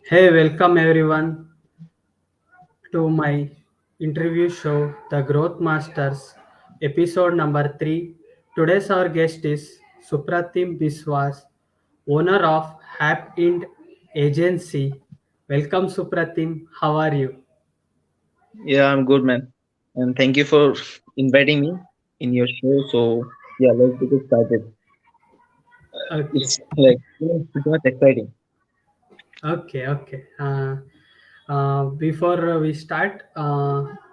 Hey, welcome everyone to my interview show, The Growth Masters, episode number 3. Today's our guest is Supratim Biswas, owner of HapInd Agency. Welcome, Supratim. How are you? Yeah, I'm good, man. And thank you for inviting me in your show. So, yeah, let's get it started. Okay, It's like, pretty much exciting. okay. Before we start,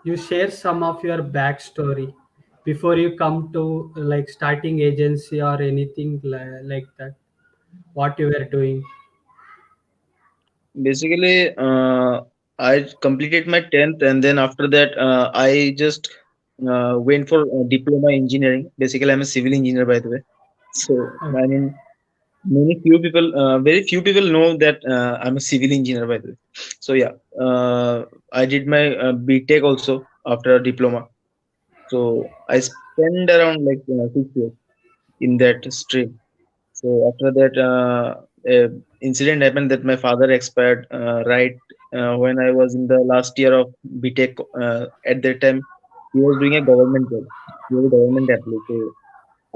you share some of your backstory before you come to like starting agency or anything like that. What you were doing. Basically, I completed my 10th, and then after that, I just went for diploma engineering. Basically, I'm a civil engineer, by the way. So, I Okay. mean, very few people know that I'm a civil engineer, by the way. So, yeah, I did my BTech also after a diploma. So, I spent around like 6 years in that stream. So after that, a incident happened that my father expired right when I was in the last year of BTech. At that time, he was doing a government job. He was a government employee. So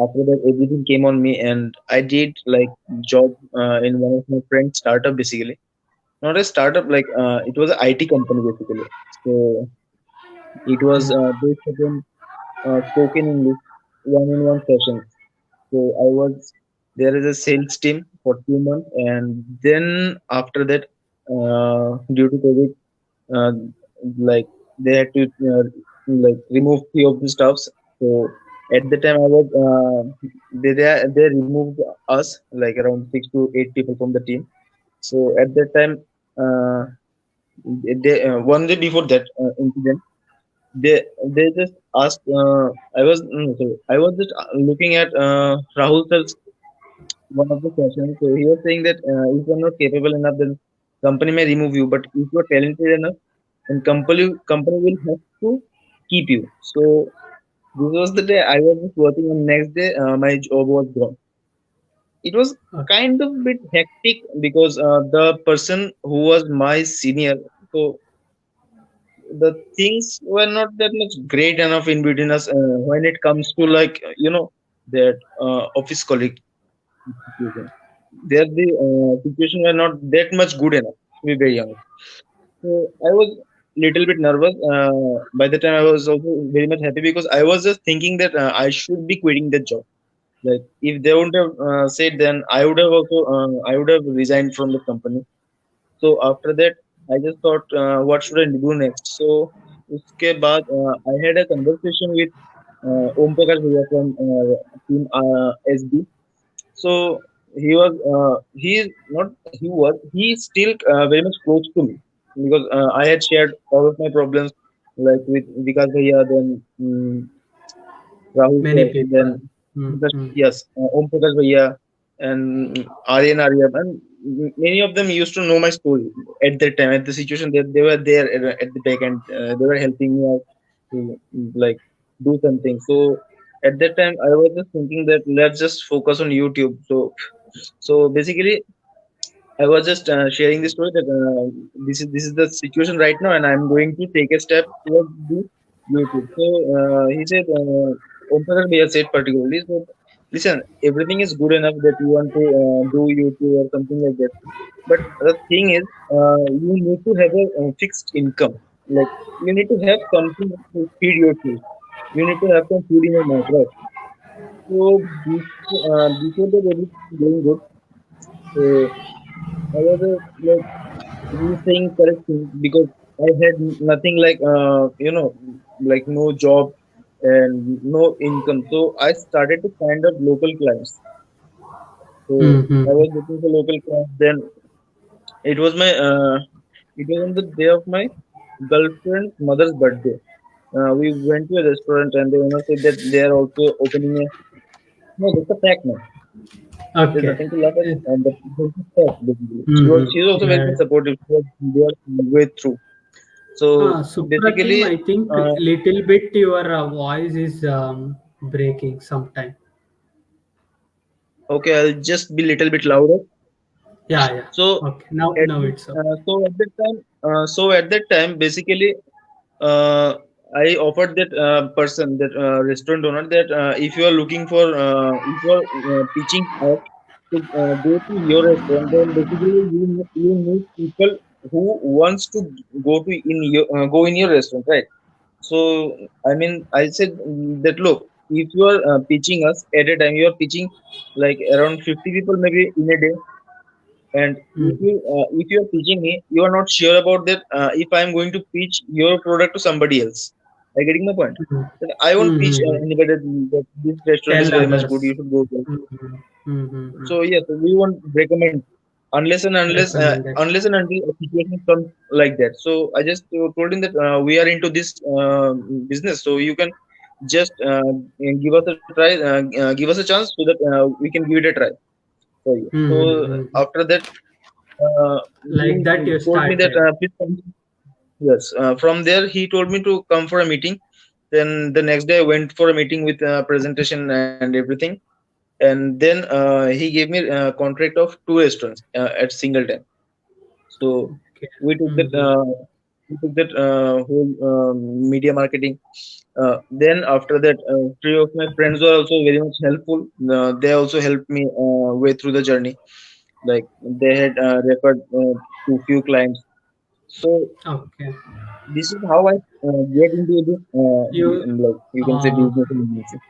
after that, everything came on me, and I did like job in one of my friend's startup. Basically, not a startup, like it was an IT company basically. So it was based upon spoken English, one-on-one sessions. So I was there is a sales team for 2 months, and then after that, due to COVID, uh, like they had to like remove few of the stuffs. So at the time, I was they removed us like around 6 to 8 people from the team. So at that time, uh, one day before that incident, they just asked. I was no, sorry, I was just looking at Rahul sir's one of the sessions. So he was saying that if you're not capable enough, then company may remove you. But if you're talented enough, then company will have to keep you. So this was the day I was just working, and next day my job was gone. It was Okay. kind of bit hectic because the person who was my senior, so the things were not that much great enough in between us when it comes to like that office colleague situation. There the situation were not that much good enough, to be very honest. So I was little bit nervous. By the time I was also very much happy because I was just thinking that I should be quitting the job. Like if they wouldn't have said, then I would have resigned from the company. So after that, I just thought, what should I do next? So उसके बाद I had a conversation with Om Prakash Bhaiya from team SB. So he is not he was he is still very much close to me because I had shared all of my problems like with Vikas Bhaiya, then Rahul Many sir, and people. then Mm-hmm. Om Prakash Bhaiya and Aryan Aryab, and many of them used to know my story at that time, at the situation that they were there at the back, and they were helping me out to like do something. So at that time, I was just thinking that let's just focus on YouTube. So basically, I was just sharing the story that this is the situation right now, and I'm going to take a step towards the YouTube. So he said, Om Prakash Bhaiya said particularly, so listen, everything is good enough that you want to do YouTube or something like that. But the thing is, you need to have a fixed income. Like you need to have something to feed your kids. You need to have some food in your mouth, right? So before that, everything is going good. So I was like he's saying correct thing because I had nothing like like no job and no income. So I started to find out local clients. So I Mm-hmm. was looking for local clients. Then it was my it was on the day of my girlfriend's mother's birthday. We went to a restaurant and the owner said that they are also opening a no, that's a fact now. There's Okay. nothing to laugh at, but this is fact basically. She's Mm-hmm. also very much Yeah. supportive. She was there way through. So Supratim, basically, I think uh, little bit your voice is breaking sometime. okay, I'll just be little bit louder. Yeah, yeah. So Okay. Now it's okay. so at that time, basically, uh, I offered that person, that restaurant owner, that if you are looking for, if you are pitching us to go to your restaurant, then basically you need people who wants to go in your restaurant, right? So I mean, I said that, look, if you are pitching us at a time, you are pitching like around 50 people maybe in a day, and Mm-hmm. if you are pitching me, you are not sure about that. If I am going to pitch your product to somebody else, are you getting my point? That I won't pitch Mm-hmm. anybody that this restaurant is Tell very much good. others. You should go there. Mm-hmm. Mm-hmm. So yeah, so we won't recommend Recommended. unless and until a situation comes like that. So I just told him that we are into this business, so you can just give us a try, give us a chance so that we can give it a try. So, yeah. So Mm-hmm. after that, uh, he Like that you told me that started. please come. Yes, from there he told me to come for a meeting. Then the next day I went for a meeting with presentation and everything. And then he gave me a contract of two restaurants at single time. So Okay. we took that Mm-hmm. whole media marketing. Then after that, three of my friends were also very much helpful. They also helped me way through the journey. Like they had referred to few clients. So Okay. this is how I get into this, You like you can say, uh, business and business.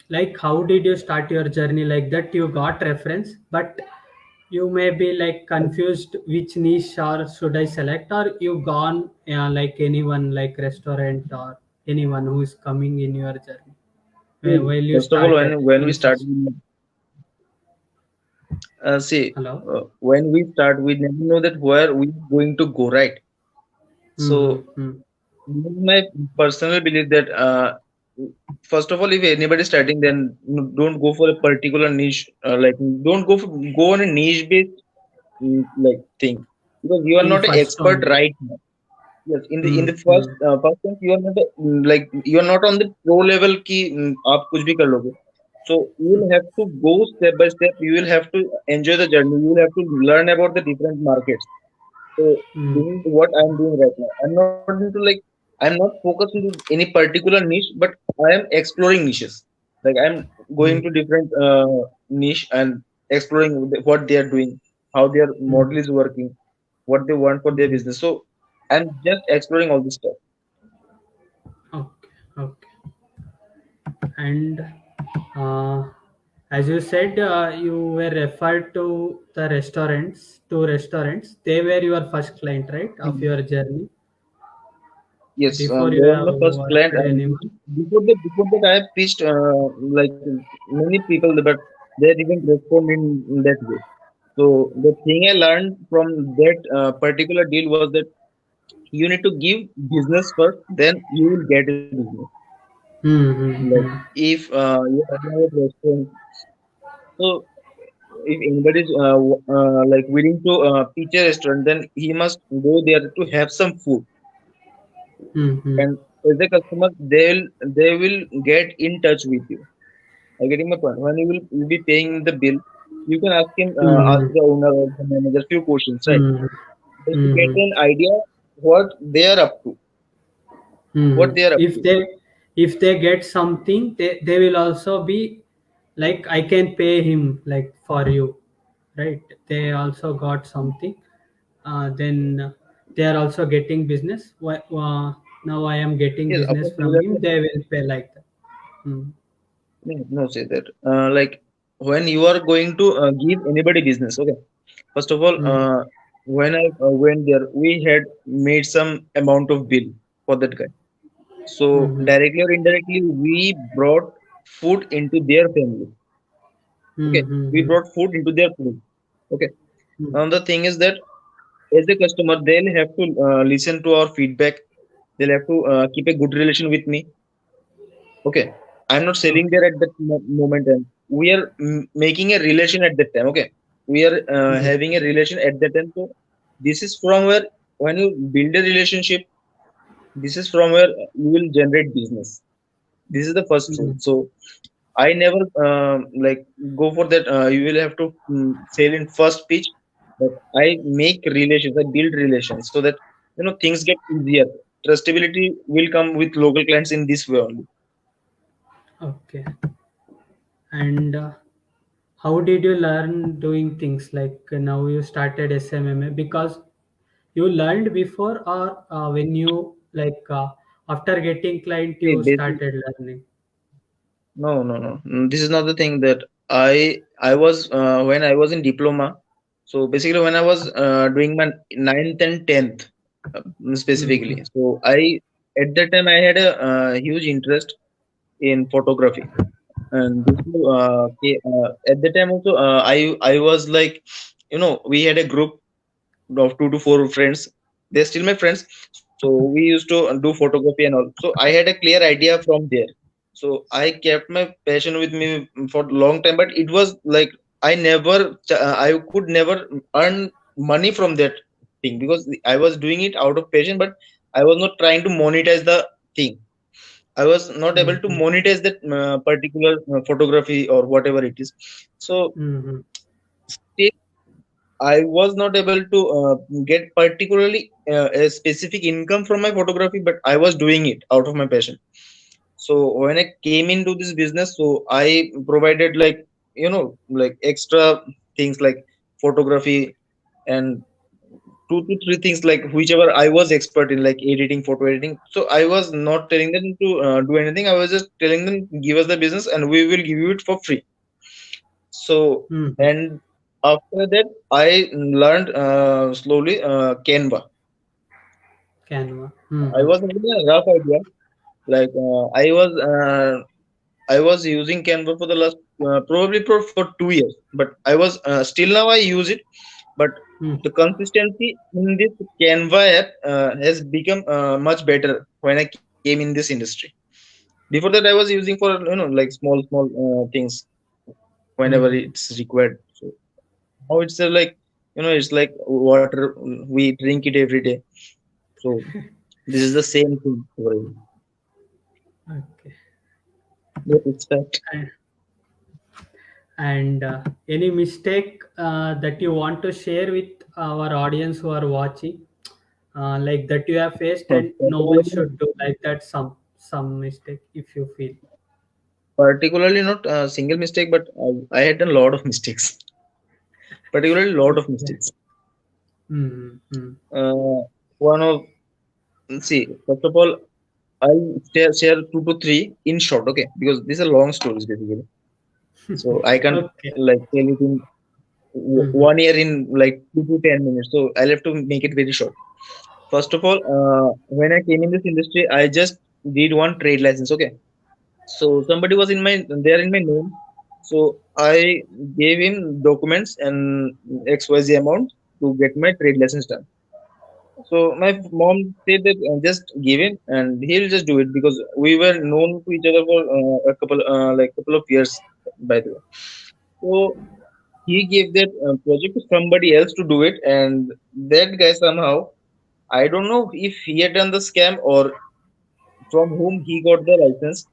like how did you start your journey like that? You got reference, but you may be like confused which niche or should I select, or you gone like anyone like restaurant or anyone who is coming in your journey while you First of all, started when we in start, such. see, Hello. when we start, we never know that where we are going to go, right? So Mm-hmm. this is my personal belief that first of all, if anybody is starting, then don't go for a particular niche. Like don't go on a niche based like thing, because you are In not an first expert only. right now. Yes, in the Mm-hmm. first sense, you are not like you are not on the pro level ki आप कुछ भी कर लोगे. So you will have to go step by step. You will have to enjoy the journey. You will have to learn about the different markets. So Mm-hmm. this is what I'm doing right now. I'm not into like I'm not focused into any particular niche, but I am exploring niches. Like I'm going to different niche and exploring what they are doing, how their model is working, what they want for their Mm-hmm. business. So I'm just exploring all this stuff. Okay. Okay. And uh, as you said, you were referred to the restaurants, two restaurants. They were your first client, right, of Mhm. your journey Yes, before they you were have my first worked client. anyone. Before that, I have pitched like many people, but they didn't respond in that way. So the thing I learned from that particular deal was that you need to give business first, then you will get a business. Like Mm-hmm. if you're running a restaurant, so if anybody is like willing to pitch a restaurant, then he must go there to have some food. Mm-hmm. And as a customer, they will get in touch with you. I'm getting my point. When you will be paying the bill, you can ask Mm-hmm. the owner or the manager few questions, right? Mm-hmm. Just to get Mm-hmm. an idea what they are up to, Hmm. what they are up If to. they get something, they will also be like I can pay him like for you, right? They also got something. Then they are also getting business. Now I am getting Yes, business upon from similar him. They will pay like that. Hmm. no, say that. Like when you are going to give anybody business, okay. First of all, Hmm. when I went there, we had made some amount of bill for that guy. So Hmm. directly or indirectly, we brought food into their family. Hmm. Okay, Hmm. we Hmm. brought food into their food. Okay. Hmm. Now the thing is that as a customer, they'll have to listen to our feedback. They'll have to keep a good relation with me. Okay, I'm not selling Okay. there at that moment, and we are making a relation at that time. Okay, we are Hmm. having a relation at that time. So this is from where when you build a relationship, this is from where you will generate business. This is the first rule. Hmm. So I never like go for that. You will have to fail in first pitch, but I make relations. I build relations so that things get easier. Trustability will come with local clients in this way only. Okay. And how did you learn doing things like now you started SMMA? Because you learned before, or when you like after getting client See, you basic, started learning? no, no, no. This is not the thing that I was when I was in diploma. So basically, when I was doing my ninth and tenth, Hmm. specifically. So I at that time I had a huge interest in photography, and this at the time also I was like, we had a group of 2 to 4 friends. They're still my friends. So we used to do photography and all. So I had a clear idea from there. So I kept my passion with me for a long time. But it was like I could never earn money from that thing because I was doing it out of passion, but I was not trying to monetize the thing. I was not able to Hmm. monetize that particular photography or whatever it is. So Hmm. I was not able to get particularly a specific income from my photography, but I was doing it out of my passion. So when I came into this business, so I provided like like extra things like photography and 2 to 3 things like whichever I was expert in, like editing, photo editing. So I was not telling them to do anything. I was just telling them give us the business and we will give you it for free. So, Hmm. and after that, I learned slowly Canva. Canva. I Hmm. was having a rough idea. Like I was using Canva for the last probably for 2 years, but I was still now I use it. But Hmm. the consistency in this Canva app has become much better when I came in this industry. Before that, I was using for like small things whenever Hmm. it's required. So now it's like it's like water. We drink it every day. So this is the same thing for you. Okay. But it's fact. And, and any mistake that you want to share with our audience who are watching, like that you have faced and no one Particularly, should do like that, some mistake if you feel. particularly not a single mistake, but I had done a lot of mistakes. Particularly, a lot of Okay. mistakes. Mm-hmm. Uh, one of see, first of all, I'll share 2 to 3 in short, okay? Because these are long stories basically. So I can't Okay. like tell it in Mm-hmm. 1 year in like 2 to 10 minutes. So I'll have to make it very short. First of all, when I came in this industry, I just did one trade license. Okay, so somebody was in my there in my name, so I gave him documents and XYZ amount to get my trade license done. So my mom said that just give him and he'll just do it because we were known to each other for couple of years by the way. So he gave that project to somebody else to do it, and that guy somehow I don't know if he had done the scam or from whom he got the license.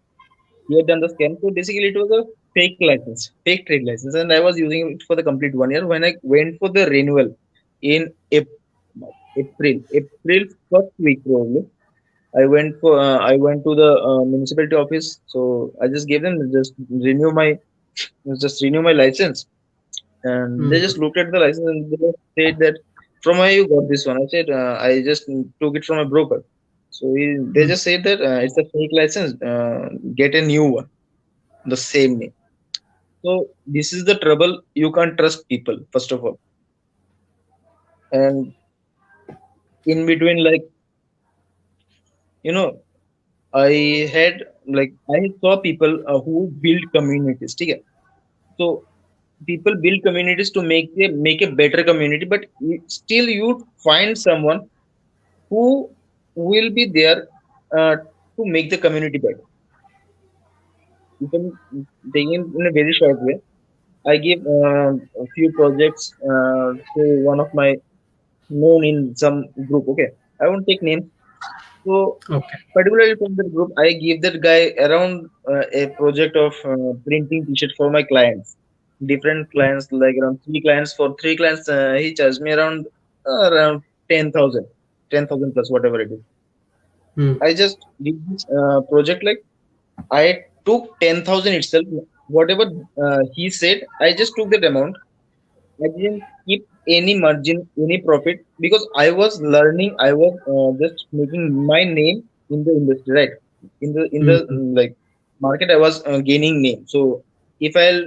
He had done the scam. So basically, it was a fake license, fake trade license, and I was using it for the complete 1 year. When I went for the renewal in April first week probably, I went to the municipality office. So I just gave them just renew my license, and they just Mm-hmm. looked at the license and they said that from where you got this one. I said I just took it from a broker. So they just said that it's a fake license. Get a new one, the same name. So this is the trouble. You can't trust people first of all, and in between, like you know, I I saw people who build communities. Okay? So people build communities to make a better community, but still you find someone who will be there to make the community better. You can take it in a very short way. I give a few projects to one of my known in some group. Okay, I won't take names. So Okay. particularly from that group, I give that guy around a project of printing t-shirt for my clients, different clients, like around three clients. For three clients, he charged me around 10,000, 10,000 plus whatever it is. Hmm. I just did this project like I took 10,000 itself. Whatever he said, I just took that amount. I didn't keep any margin, any profit because I was learning. I was just making my name in the industry, right? In the Hmm. like market, I was gaining name. So if I'll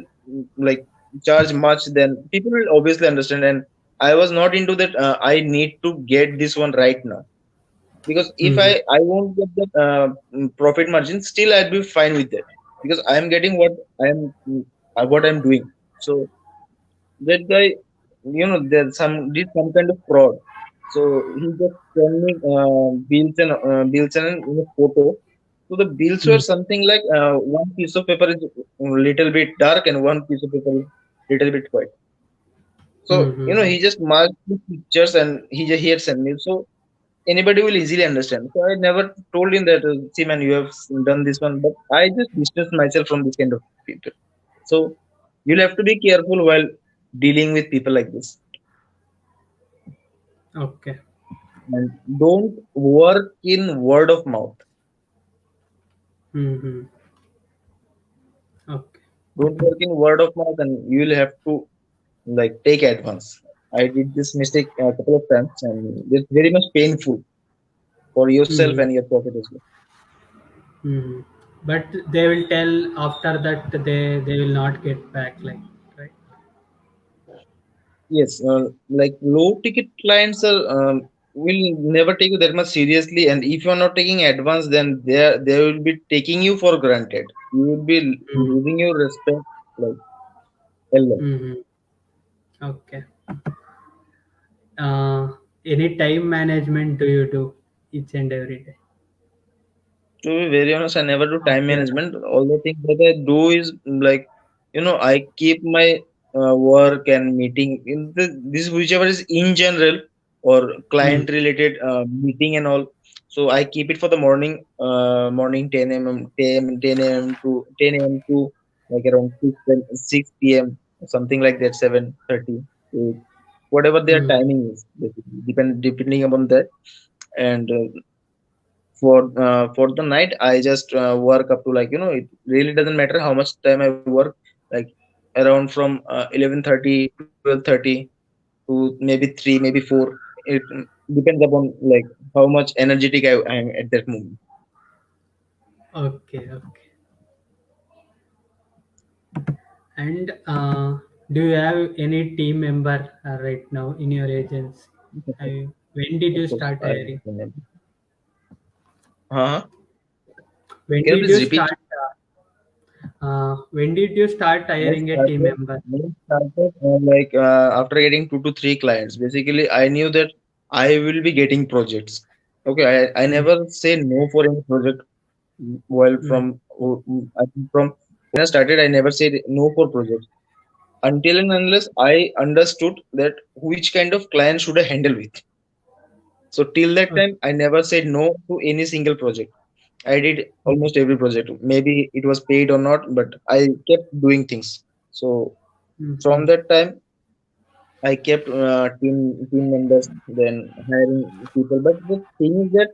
like charge much, then people will obviously understand. And I was not into that. I need to get this one right now because if Hmm. I won't get the profit margin, still I'd be fine with that because I'm getting what I'm doing. So that guy, there's some kind of fraud. So he just sent me bills and in a photo. So the bills were Hmm. something like one piece of paper is a little bit dark and one piece of paper is little bit white. So Hmm. Hmm. he just marked the pictures and he had sent me. So anybody will easily understand. So I never told him that, see man, you have done this one, but I just distance myself from this kind of people. So you'll have to be careful while dealing with people like this, Okay. and don't work in word of mouth. Hmm. Hmm. Okay. Don't work in word of mouth, and you'll have to like take advance. I did this mistake a couple of times, and it's very much painful for yourself Hmm. and your profit as well. Hmm. But they will tell after that they will not get back, like, right. Yes, like low ticket clients will never take you that much seriously, and if you are not taking advance, then they will be taking you for granted. You will be Hmm. losing your respect like a lot. Hmm. Okay. uh, any time management do you do each and every day? To be very honest, I never do time Yeah. management. All the things that I do is like, I keep my work and meeting in this whichever is in general or Hmm. client related meeting and all. So I keep it for the morning 10 a.m. to 10 a.m. to like around 6 p.m. something like that, 7:30, whatever their Hmm. timing is, basically, depending upon that. And for the night I just work up to, like, it really doesn't matter how much time I work, like around from 11:30, 12:30 to maybe 3, maybe 4. It depends upon like how much energetic I am at that moment. Okay. Okay. And do you have any team member right now in your agency? When did Of you course, start I hiring? remember. Uh-huh. When Can you did please you repeat? start? When did you start I hiring a team started, member? like after getting 2 to 3 clients. Basically, I knew that I will be getting projects. Okay, I Hmm. never say no for any project. While Hmm. I think from when I started, I never said no for projects until and unless I understood that which kind of client should I handle with. So till that Okay. time, I never said no to any single project. I did Hmm. almost every project. Maybe it was paid or not, but I kept doing things. So Hmm. from Hmm. that time, I kept team members, then hiring people. But the thing is that,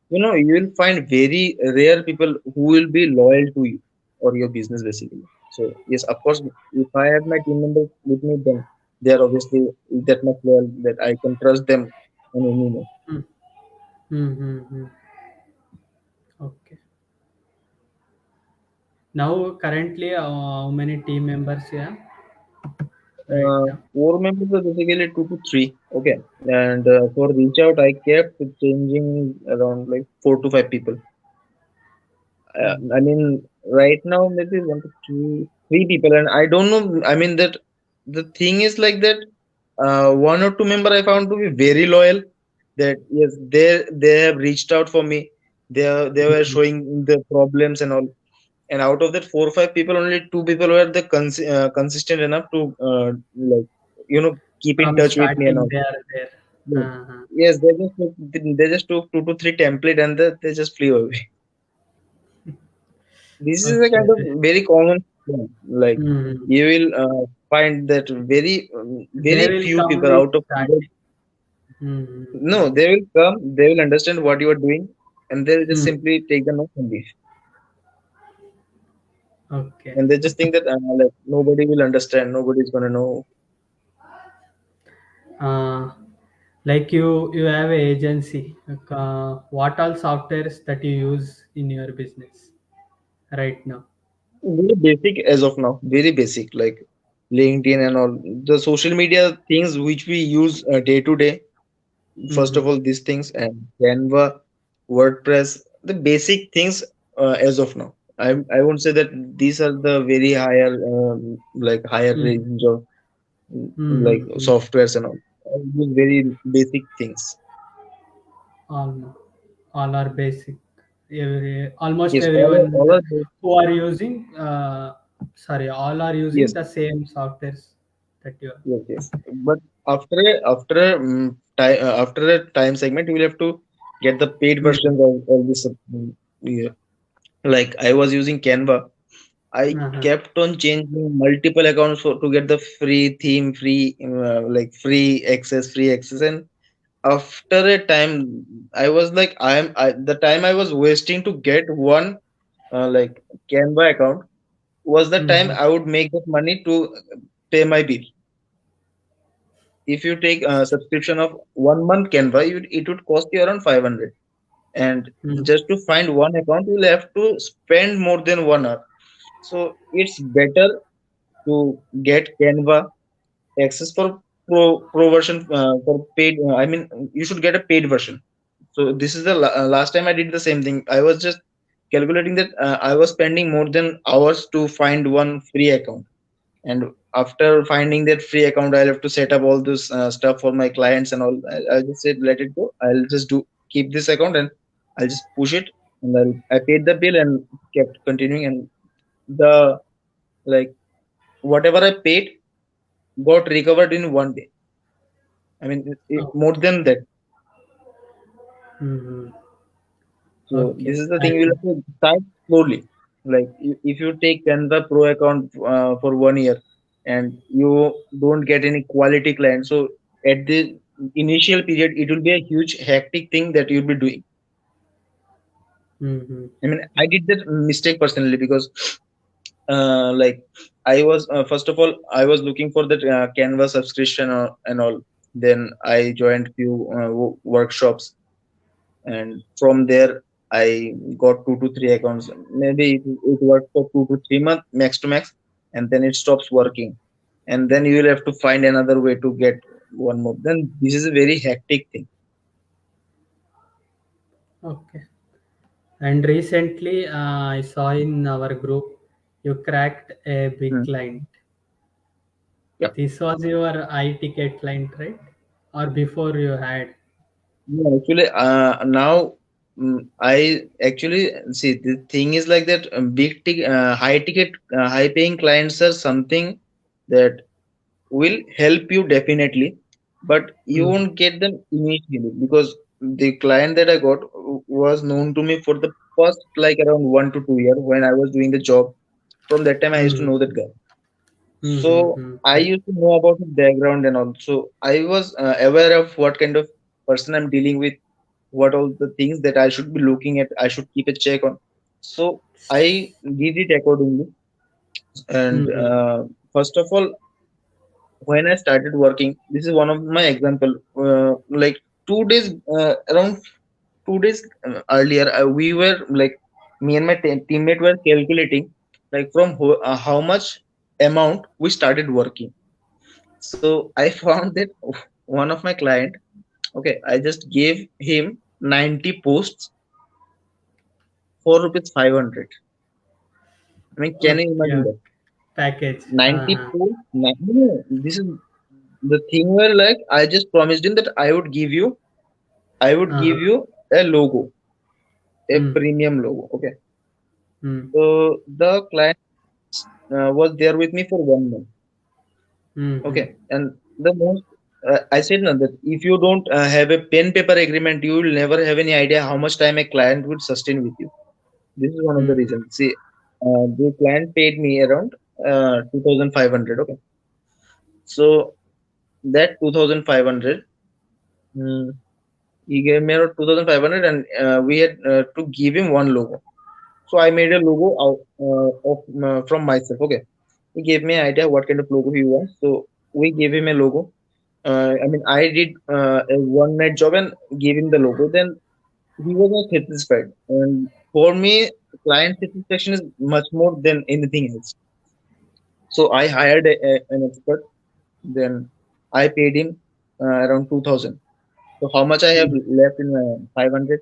you will find very rare people who will be loyal to you or your business, basically. So yes, of course, if I have my team members with me, then they are obviously that much loyal that I can trust them on any moment. Hmm. Hmm. Hmm. Hmm. Okay. Now, currently, how many team members you have right now? 4 members are basically 2 to 3. Okay, and for reach out, I kept changing around like 4 to 5 people. Hmm. I mean, right now maybe one to two, three people, and I don't know. I mean that the thing is like that. One or two member I found to be very loyal. That yes, they have reached out for me. They were Hmm. showing the problems and all. And out of that 4 or 5 people, only two people were consistent enough to like keep in From touch with me and starting, all. they are there. No. Uh-huh. Yes, they just took 2 to 3 template and they just flew away. This is a kind Okay. of very common thing. Like Hmm. you will find that They very will few come people with out of 100. starting. Hmm. No, they will come, they will understand what you are doing, and they'll just Hmm. simply take the notes and leave. Okay. And they just think that like nobody will understand, nobody's gonna know. Uh, like you have a agency. Like, what all softwares that you use in your business right now? Very basic as of now, very basic, like LinkedIn and all the social media things which we use day to day. First of Hmm. all, these things and Canva, WordPress, the basic things as of now. I won't say that these are the very higher like higher Hmm. range of like Hmm. softwares and all. I use very basic things. All, all are basic. Almost Yes, all everyone are who are using, sorry, all are using yes, the same softwares that you are. yes, yes. But after a time segment, you will have to get the paid Hmm. version of this. Yeah. Like I was using Canva. I Uh-huh. kept on changing multiple accounts to get the free theme, free access. And after a time, I was like, the time I was wasting to get one like Canva account was the time Hmm. I would make that money to pay my bill. If you take a subscription of 1 month Canva, it would cost you around 500. And Hmm. just to find one account, you'll have to spend more than 1 hour. So it's better to get Canva access for pro version for paid. I mean, you should get a paid version. So this is the last time I did the same thing. I was just calculating that I was spending more than hours to find one free account, and after finding that free account, I'll have to set up all this stuff for my clients and all. I just said let it go. I'll just do keep this account and I'll just push it, and I paid the bill and kept continuing, and the like whatever I paid got recovered in 1 day. I mean, more Okay. than that. Hmm. So Okay. this is the thing you'll And have to start slowly. Like if you take Canva Pro account for 1 year and you don't get any quality client, so at the initial period it will be a huge hectic thing that you'll be doing. hmm. I mean, I did that mistake personally because like I was first of all I was looking for that Canva subscription and all. Then I joined few workshops, and from there I got 2 to 3 accounts. Maybe it worked for 2 to 3 months max to max, and then it stops working, and then you will have to find another way to get one more. Then this is a very hectic thing. Okay. And recently, I saw in our group you cracked a big Hmm. client. Yeah. This was your I-ticket client, right? Or before you had? Yeah, actually, now I actually see the thing is like that. High ticket, high paying clients are something that will help you definitely, but you Hmm. won't get them immediately because the client that I got was known to me for the first like around 1 to 2 years when I was doing the job. From that time, I used to Hmm. know that guy. Hmm. Hmm. So Hmm. I Right. used to know about his background and all. So I was aware of what kind of person I'm dealing with, what all the things that I should be looking at, I should keep a check on. So I did it accordingly. Hmm. And Hmm. first of all, when I started working, this is one of my example. Like 2 days, around 2 days earlier, we were like me and my teammate were calculating like from how much amount we started working. So I found that one of my client, okay, I just gave him 90 posts for rupees 500. I mean, can you Okay. imagine Okay. that? Package. 90 Uh-huh. posts. No, this is the thing where like I just promised him that I would give Uh-huh. you a logo, a Hmm. premium logo. Okay. Hmm. So the client was there with me for 1 month. Hmm. Hmm. Okay. And the most I said no, that if you don't have a pen paper agreement, you will never have any idea how much time a client would sustain with you. This is one of the Hmm. reasons. See, the client paid me around 2,500. Okay, so that 2,500, mm, he gave me around 2,500, and we had to give him one logo. So I made a logo out from myself. Okay, he gave me an idea what kind of logo he wants. So we gave him a logo. I mean, I did a one night job and gave him the logo. Then he was not satisfied. And for me, client satisfaction is much more than anything else. So I hired an expert. Then I paid him around 2,000. So how much I have Hmm. left in 500?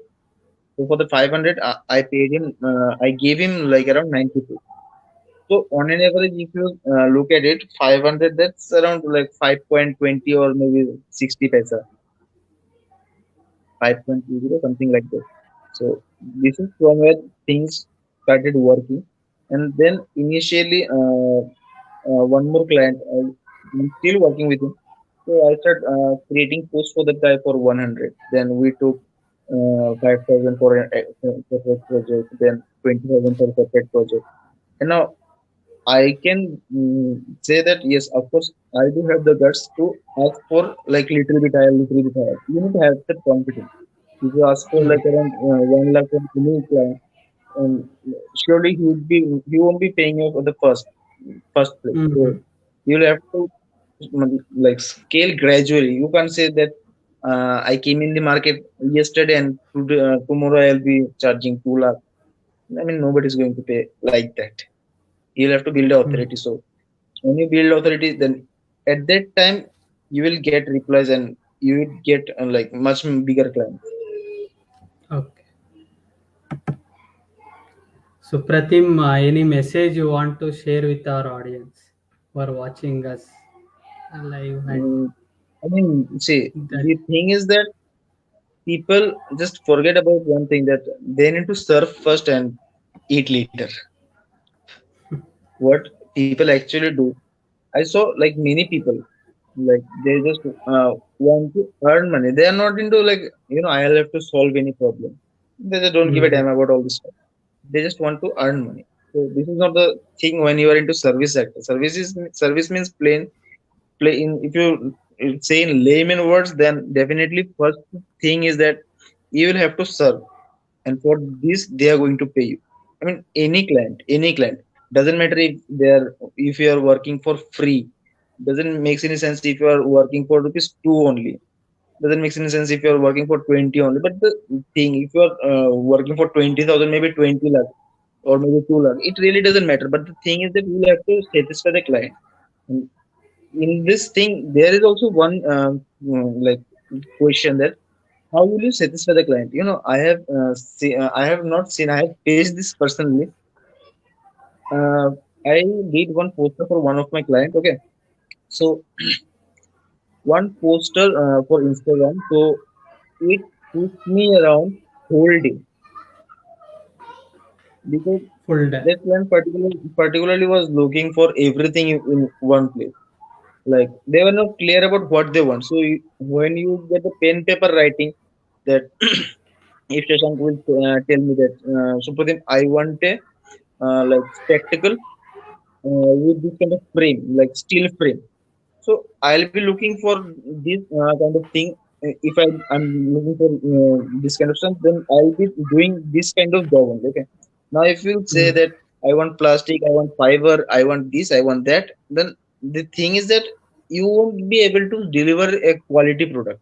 So for the 500, I paid him. I gave him like around 92. So on an average, if you look at it, 500, that's around like 5.20 or maybe 60 paisa, 5.20, something like that. So this is from where things started working. And then initially, one more client, I'm still working with him. So I started creating posts for the guy for 100. Then we took 5,000 for a separate project, then 20,000 for a separate project. And now I can say that yes, of course, I do have the guts to ask for like little bit higher, little bit higher. You need to have that confidence. If you ask for Hmm. like around 1 lakh from any client, and surely he won't be paying you for the first place. So Hmm. you'll have to like scale gradually. You can't say that I came in the market yesterday and tomorrow I'll be charging 2 lakh. I mean, nobody's going to pay like that. You'll have to build Hmm. authority. So when you build authority, then at that time you will get replies and you will get like much bigger clients. Okay. Supratim, any message you want to share with our audience who are watching us live and Mm, I mean, see, that. the thing is that people just forget about one thing, that they need to serve first and eat later. What people actually do, I saw like many people, like they just want to earn money. They are not into like, I'll have to solve any problem. They just don't give a Hmm. damn about all this stuff. They just want to earn money. So this is not the thing when you are into service sector. Service means play in, if you say in layman words, then definitely first thing is that you will have to serve, and for this they are going to pay you. I mean, any client, doesn't matter if you are working for free. Doesn't make any sense if you are working for rupees 2 only. Doesn't make any sense if you are working for 20 only. But the thing, if you are working for 20,000, maybe 20 lakh or maybe 2 lakh, it really doesn't matter. But the thing is that you have to satisfy the client. And in this thing, there is also one like question, that how will you satisfy the client? I have not seen, I have faced this personally. uh, I did one poster for one of my clients. Okay, so one poster for Instagram, so it took me around whole day, because Full day. that client particularly was looking for everything in one place. Like they were not clear about what they want. So when you get the pen paper writing, that if Shashank will tell me that, Supratim, I want a like spectacle with this kind of frame, like steel frame. So I'll be looking for this kind of thing. If I'm looking for this kind of stuff, then I'll be doing this kind of job only. Okay. Now, if you say Hmm. that I want plastic, I want fiber, I want this, I want that, then the thing is that you won't be able to deliver a quality product.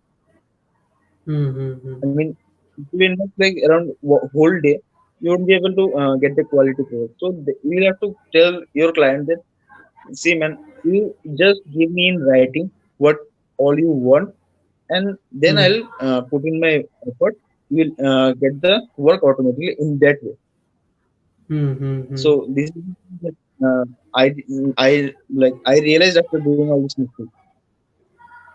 Hmm. Hmm. Hmm. I mean, if you invest like around whole day, you won't be able to get the quality product. So you will have to tell your client that, see, man, you just give me in writing what all you want, and then Hmm. I'll put in my effort. You will get the work automatically in that way. Hmm. Hmm. Hmm. So this is that, I realized after doing all this mistake.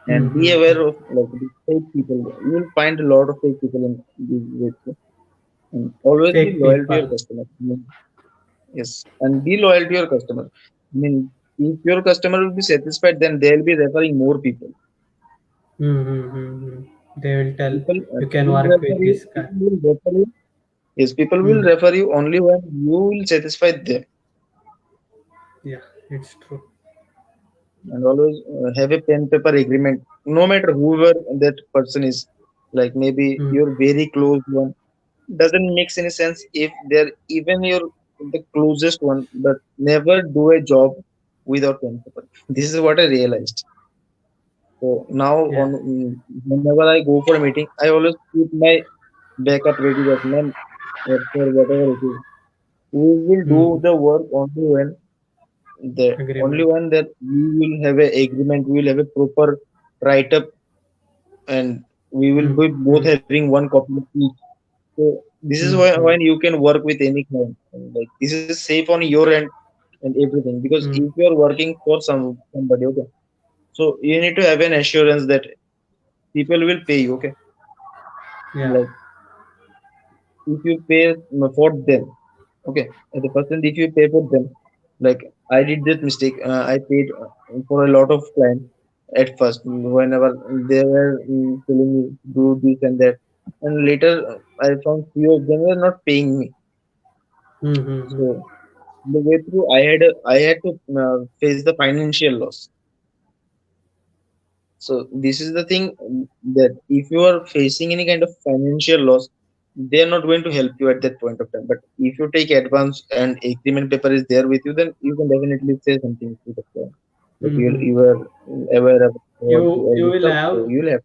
And Hmm. be Hmm. aware Hmm. of like the fake people. You will find a lot of fake people in these ways. And always be Fake loyal to your people. customer. Yes, and be loyal to your customer. I mean, if your customer will be satisfied, then they'll be referring more people. Mm-hmm. They will tell People, you can work with this guy. people will refer you. Yes, people will Mm. refer you only when you will satisfy them, Yeah, it's true. and always have a pen paper agreement. No matter whoever that person is, like maybe Mm. your very close one, doesn't make any sense if they're even your the closest one, but never do a job without pen paper. This is what I realized. So now Yeah. on whenever I go for a meeting, I always keep my backup ready that man, for whatever it is, we will do Mm. the work only Agreement. when that we will have a agreement, we will have a proper write up, and we will Mm. be both Mm. having one copy of each. So this is why Mm. when you can work with any client. And like this is safe on your end and everything. Because if Mm. you are working for somebody, okay, so you need to have an assurance that people will pay you, okay. Yeah. Like if you pay for them, okay, at the percent if you pay for them, like I did that mistake. I paid for a lot of clients at first whenever they were telling me do this and that, and later I found few of them were not paying me. Mm-hmm. So the way through, I had to face the financial loss. So this is the thing, that if you are facing any kind of financial loss, they are not going to help you at that point of time. But if you take advance and agreement paper is there with you, then you can definitely say something to the client that Mm-hmm. you are aware of all You this will stuff. have So you'll have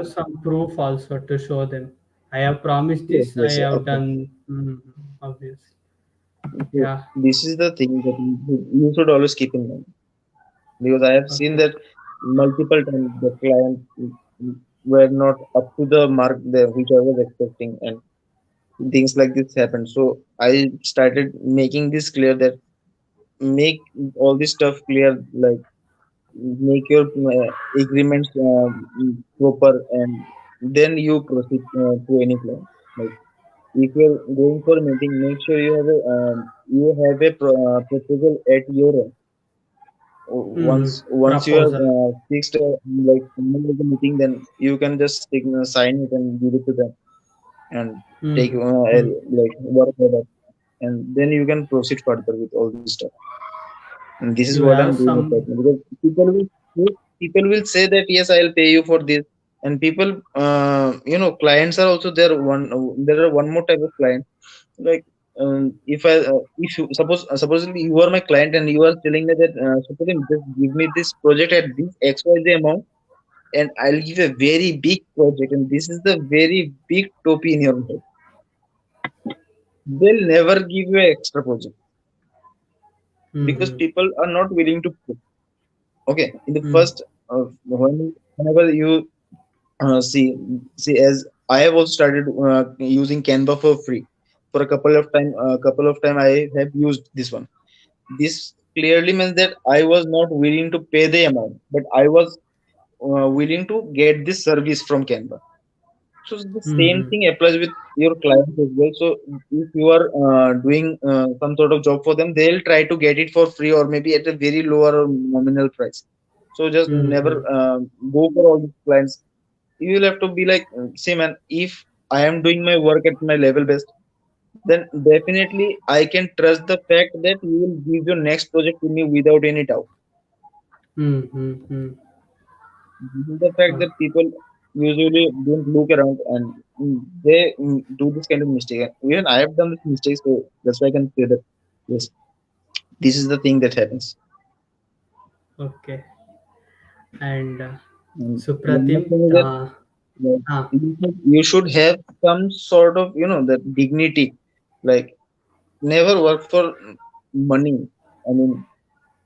to. some proof also to show them. I have promised Yes, this. I yes, have of course. done. Mm, obvious. So Yeah. this is the thing that you should always keep in mind, because I have seen Okay. that multiple times the client were not up to the mark there which I was expecting, and things like this happen. So I started making this clear, that make all this stuff clear, like make your agreements proper, and then you proceed to any plan. Like if you're going for a meeting, make sure you have a proposal at your end. Mm-hmm. Once you have Proposal. fixed like final of the meeting, then you can just sign it and give it to them, and take Mm-hmm. like work on that, and then you can proceed further with all this stuff. And this is You what I'm have doing it right some. now, because people will say that yes, I'll pay you for this, and people, clients are also there. There are one more type of client, like if you supposedly you are my client and you are telling me that supposing just give me this project at this XYZ amount, and I'll give a very big project, and this is the very big topi in your head. They'll never give you an extra project, because Mm-hmm. people are not willing to pay. Okay, in the Mm. first whenever you see, as I have also started using Canva for free for a couple of time I have used this one. This clearly means that I was not willing to pay the amount, but I was willing to get this service from Canva. So the same Mm-hmm. thing applies with your clients as well. So if you are doing some sort of job for them, they'll try to get it for free or maybe at a very lower or nominal price. So just never Mm-hmm. go for all these clients. You will have to be like, see man, if I am doing my work at my level best, then definitely I can trust the fact that you will give your next project to me without any doubt. Mm-hmm. This is the fact Oh, that people usually don't look around, and they do this kind of mistake. And even I have done this mistake, so that's why I can say that yes, this is the thing that happens. okay. And And one more Supratim. thing is that Ah. you should have some sort of that dignity. Like never work for money. I mean,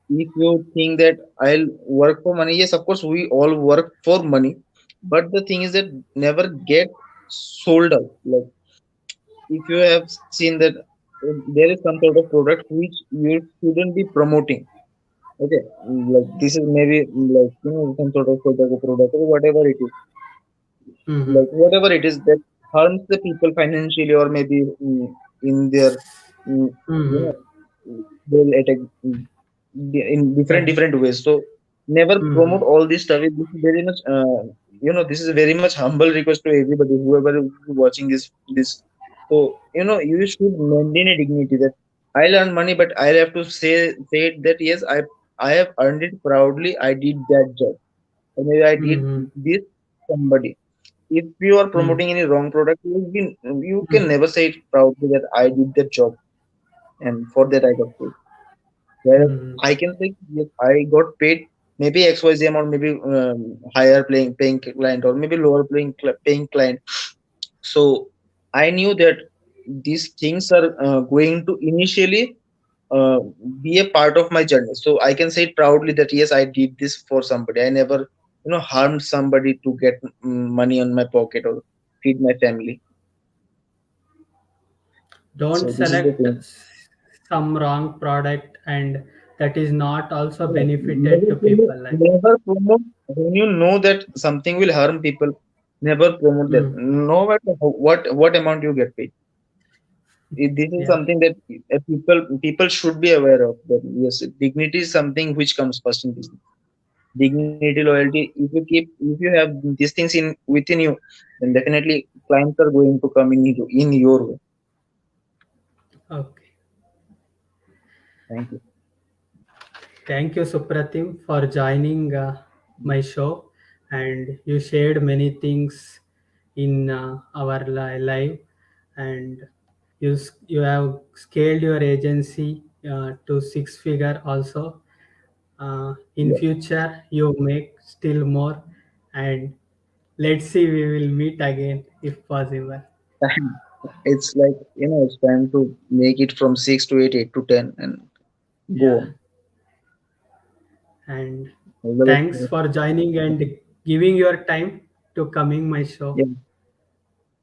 if you think that I'll work for money, yes, of course, we all work for money. But the thing is that never get sold out. Like if you have seen that there is some sort of product which you shouldn't be promoting. Okay, like this is maybe like some sort of product or whatever it is, Mm-hmm. like whatever it is that harms the people financially or maybe in their mm, you Mm-hmm. know they'll attack in different That. different ways. So never promote Mm-hmm. all this stuff. This is very much. this is a very much humble request to everybody, whoever is watching this. So you should maintain a dignity that I earn money, but I have to say it that yes, I have earned it proudly. I did that job, or maybe I did Mm-hmm. this somebody. If you are Mm-hmm. promoting any wrong product, you can never say it proudly that I did that job and for that I got paid. Whereas Mm-hmm. I can say yes, I got paid maybe XYZ amount, maybe higher paying client, or maybe lower paying client. So I knew that these things are going to initially uh, be a part of my journey. So I can say it proudly that yes, I did this for somebody. I never harmed somebody to get money on my pocket or feed my family. Don't So this is the select thing. some wrong product and that is not also Yeah, benefited to people like. never promote when you know that something will harm people. Never promote that, Mm, no matter what amount you get paid. This is yeah. something that people should be aware of. That yes, dignity is something which comes first in business. Dignity, loyalty. If you have these things in within you, then definitely clients are going to come in your way. Okay. Thank you. Thank you, Supratim, for joining my show, and you shared many things in our live, and you have scaled your agency to six figure also. In Yeah. future, you make still more, and let's see, we will meet again if possible. It's like it's time to make it from 6 to 8, 8 to 10, and go Yeah, on. and All the thanks best. for joining and giving your time to coming my show. Yeah.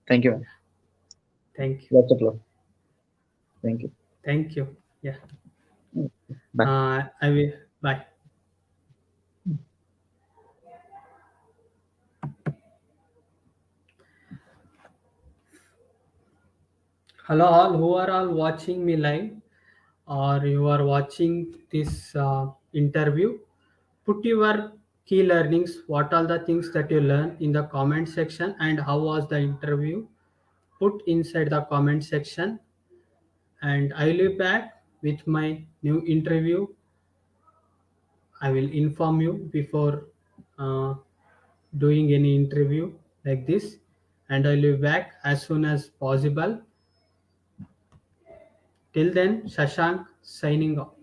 Thank you, man. Thank you. Lots of love. Thank you. Thank you. Yeah. Bye. I will. Bye. Hello, all who are all watching me live or you are watching this interview. Put your key learnings. What are the things that you learned in the comment section and how was the interview? Put inside the comment section, and I will be back with my new interview. I will inform you before uh, doing any interview like this, and I will be back as soon as possible. Till then, Shashank signing off.